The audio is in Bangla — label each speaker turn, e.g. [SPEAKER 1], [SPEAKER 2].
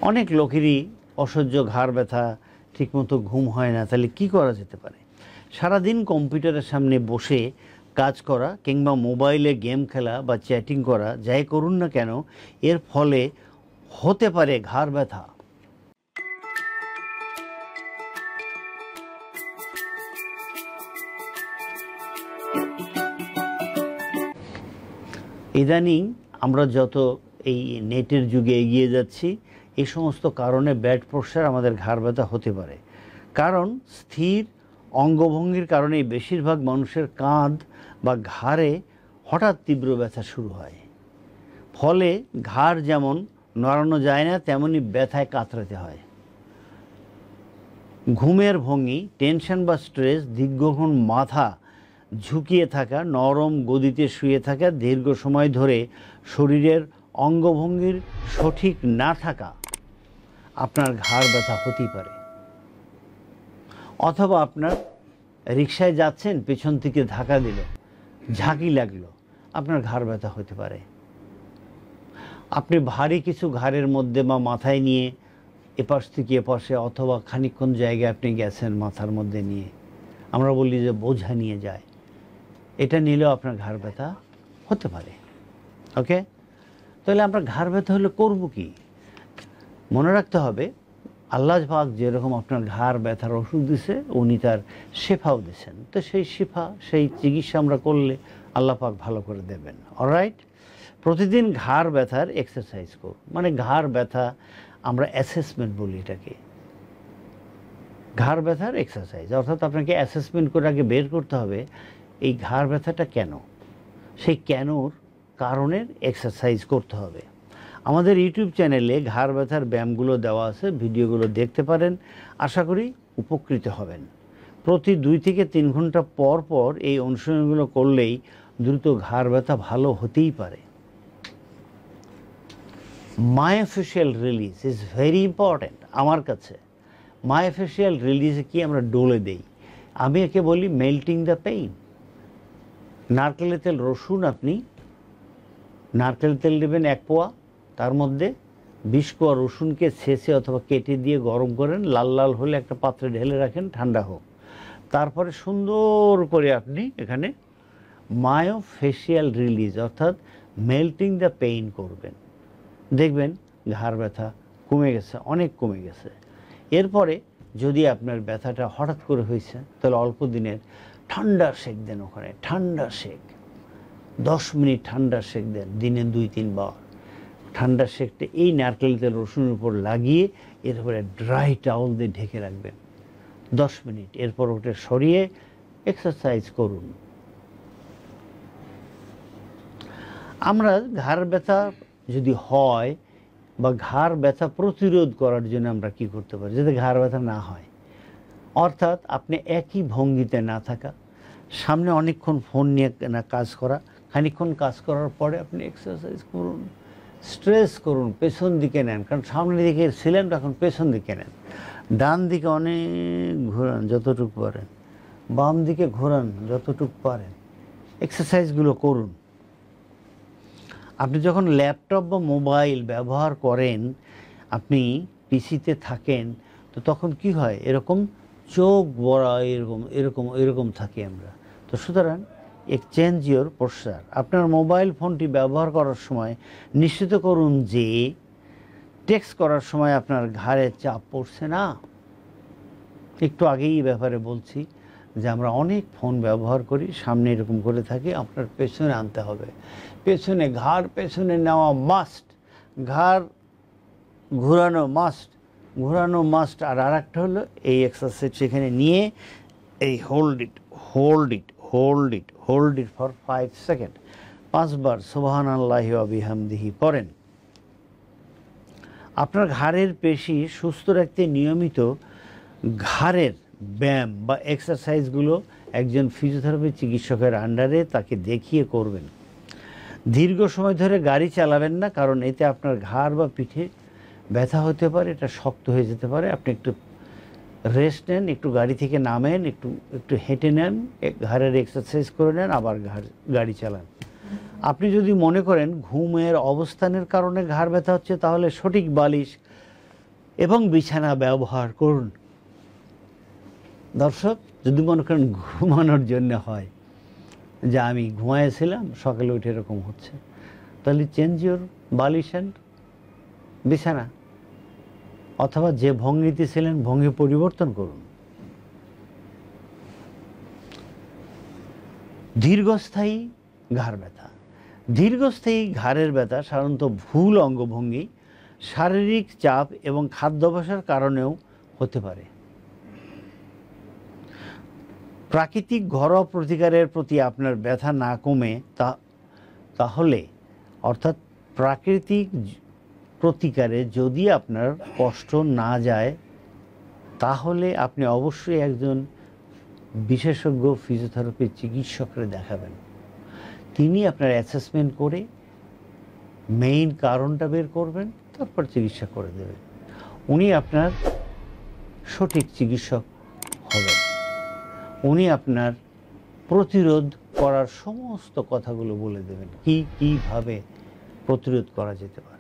[SPEAKER 1] অনেক লোকেরই অসহ্য ঘাড় ব্যথা, ঠিকমতো ঘুম হয় না। তাহলে কি করা যেতে পারে? সারাদিন কম্পিউটারের সামনে বসে কাজ করা কিংবা মোবাইলে গেম খেলা বা চ্যাটিং করা, যাই করুন না কেন, এর ফলে হতে পারে ঘাড় ব্যথা। ইদানিং আমরা যত এই নেটের যুগে এগিয়ে যাচ্ছি, এই সমস্ত কারণে ব্যাড পোস্চার আমাদের ঘাড় ব্যথা হতে পারে। কারণ স্থির অঙ্গভঙ্গির কারণেই বেশিরভাগ মানুষের কাঁধ বা ঘাড়ে হঠাৎ তীব্র ব্যথা শুরু হয়। ফলে ঘাড় যেমন নড়ানো যায় না, তেমনি ব্যথায় কাতরাতে হয়। ঘুমের ভঙ্গি, টেনশন বা স্ট্রেস, দীর্ঘক্ষণ মাথা ঝুঁকিয়ে থাকা, নরম গদিতে শুয়ে থাকা, দীর্ঘ সময় ধরে শরীরের অঙ্গভঙ্গির সঠিক না থাকা আপনার ঘাড় ব্যথা হতেই পারে। অথবা আপনার রিকশায় যাচ্ছেন, পেছন থেকে ধাক্কা দিল, ঝাঁকি লাগলো, আপনার ঘাড় ব্যথা হতে পারে। আপনি ভারী কিছু ঘাড়ের মধ্যে বা মাথায় নিয়ে এপাশ থেকে এপাশে, অথবা খানিকক্ষণ জায়গায় আপনি গেছেন মাথার মধ্যে নিয়ে, আমরা বলি যে বোঝা নিয়ে যায়, এটা নিলেও আপনার ঘাড় ব্যথা হতে পারে। ওকে, তাহলে আমরা ঘাড় ব্যথা হলে করব কি? মনে রাখতে হবে, আল্লাহ পাক যেরকম আপনার ঘাড় ব্যথার ওষুধ দিছে, উনি তার শেফাও দিয়েছেন। তো সেই শেফা, সেই চিকিৎসা আমরা করলে আল্লাহ পাক ভালো করে দেবেন। অলরাইট, প্রতিদিন ঘাড় ব্যথার এক্সারসাইজ করুন। মানে ঘাড় ব্যথা আমরা অ্যাসেসমেন্ট বলি এটাকে, ঘাড় ব্যথার এক্সারসাইজ। অর্থাৎ আপনাকে অ্যাসেসমেন্ট করে আগে বের করতে হবে এই ঘাড় ব্যথাটা কেন, সেই কেনর কারণের এক্সারসাইজ করতে হবে। আমাদের ইউটিউব চ্যানেলে ঘাড় ব্যথার ব্যায়ামগুলো দেওয়া আছে, ভিডিওগুলো দেখতে পারেন। আশা করি উপকৃত হবেন। প্রতি 2 থেকে 3 ঘন্টা পর পর এই অনুশীলনগুলো করলেই দ্রুত ঘাড় ব্যথা ভালো হতেই পারে। Myofascial release is very important আমার কাছে। মায়োফেশিয়াল রিলিজে কি আমরা ডলে দেই, আমি একে বলি মেল্টিং দ্য পেইন। নারকেলের তেল, রসুন, আপনি নারকেল তেল নেবেন 1 পোয়া, তার মধ্যে 20 কোয়া রসুনকে ছেঁচে অথবা কেটে দিয়ে গরম করেন, লাল লাল হলে একটা পাত্রে ঢেলে রাখেন, ঠান্ডা হোক। তারপরে সুন্দর করে আপনি এখানে মায়োফেশিয়াল রিলিজ অর্থাৎ মেল্টিং দ্য পেইন করবেন, দেখবেন ঘাড় ব্যথা কমে গেছে, অনেক কমে গেছে। এরপরে যদি আপনার ব্যথাটা হঠাৎ করে হয়েছে, তাহলে অল্প দিনের ঠান্ডা সেক দেন। ওখানে ঠান্ডা সেক 10 মিনিট ঠান্ডা সেক দেন, দিনে 2-3 বার। ঠান্ডা সেকটা এই নারকেল তেল রসুনের উপর লাগিয়ে এরপরে ড্রাই টাওয়াল দিয়ে ঢেকে রাখবেন 10 মিনিট। এরপর ওটা সরিয়ে এক্সারসাইজ করুন। আমরা ঘাড় ব্যথা যদি হয় বা ঘাড় ব্যথা প্রতিরোধ করার জন্য আমরা কি করতে পারি যাতে ঘাড় ব্যথা না হয়? অর্থাৎ আপনি একই ভঙ্গিতে না থাকা, সামনে অনেকক্ষণ ফোন নিয়ে না কাজ করা, খানিকক্ষণ কাজ করার পরে আপনি এক্সারসাইজ করুন, স্ট্রেস করুন, পেছন দিকে নেন, কারণ সামনের দিকে ছিলেন, এখন পেছন দিকে নেন, ডান দিকে অনেক ঘোরান যতটুকু পারেন, বাম দিকে ঘোরান যতটুকু পারেন, এক্সারসাইজগুলো করুন। আপনি যখন ল্যাপটপ বা মোবাইল ব্যবহার করেন, আপনি পিসিতে থাকেন, তো তখন কি হয়, এরকম চোখ বড়া এরকম এরকম এরকম থাকি আমরা। তো সুতরাং এক্সচেঞ্জ ইওর পোস্চার। আপনার মোবাইল ফোনটি ব্যবহার করার সময় নিশ্চিত করুন যে টেক্সট করার সময় আপনার ঘাড়ে চাপ পড়ছে না। একটু আগেই এই ব্যাপারে বলছি যে আমরা অনেক ফোন ব্যবহার করি, সামনে এরকম করে থাকি, আপনার পেছনে আনতে হবে, পেছনে ঘাড় পেছনে নেওয়া মাস্ট, ঘাড় ঘোরানো মাস্ট, ঘোরানো মাস্ট। আর আরেকটা হলো এই এক্সারসাইজ সেখানে নিয়ে এই hold it hold it hold it hold it for 5 second, 5 বার সুবহানাল্লাহি ওয়া বিহামদিহি পড়েন। আপনার ঘাড়ের পেশি সুস্থ রাখতে নিয়মিত ঘাড়ের ব্যায়াম বা এক্সারসাইজগুলো একজন ফিজিওথেরাপি চিকিৎসকের আন্ডারে তাকে দেখিয়ে করবেন। দীর্ঘ সময় ধরে গাড়ি চালাবেন না, কারণ এতে আপনার ঘাড় বা পিঠে ব্যথা হতে পারে, এটা শক্ত হয়ে যেতে পারে। আপনি একটু রেস্ট নেন, একটু গাড়ি থেকে নামেন, একটু হেঁটে নেন, ঘাড়ের এক্সারসাইজ করে নেন, আবার গাড়ি চালান। আপনি যদি মনে করেন ঘুমের অবস্থানের কারণে ঘাড় ব্যথা হচ্ছে, তাহলে সঠিক বালিশ এবং বিছানা ব্যবহার করুন। দর্শক, যদি মনে করেন ঘুমানোর জন্য হয়, যে আমি ঘুমাইছিলাম সকালে উঠে এরকম হচ্ছে, তাহলে চেঞ্জ ইউর বালিশ অ্যান্ড বিছানা, অথবা যে ভঙ্গিতে ছিলেন ভঙ্গি পরিবর্তন করুন। দীর্ঘস্থায়ী ঘাড় ব্যথা। দীর্ঘস্থায়ী ঘাড়ের ব্যথা সাধারণত ভুল অঙ্গভঙ্গি, শারীরিক চাপ এবং খাদ্যাভ্যাসের কারণেও হতে পারে। প্রাকৃতিক ঘরোয়া প্রতিকারের প্রতি আপনার ব্যথা না কমে তাহলে, অর্থাৎ প্রাকৃতিক প্রতিকারে যদি আপনার কষ্ট না যায়, তাহলে আপনি অবশ্যই একজন বিশেষজ্ঞ ফিজিওথেরাপি চিকিৎসককে দেখাবেন। তিনি আপনার অ্যাসেসমেন্ট করে মেইন কারণটা বের করবেন, তারপর চিকিৎসা করে দেবেন। উনি আপনার সঠিক চিকিৎসক হবেন। উনি আপনার প্রতিরোধ করার সমস্ত কথাগুলো বলে দেবেন, কীভাবে প্রতিরোধ করা যেতে পারে।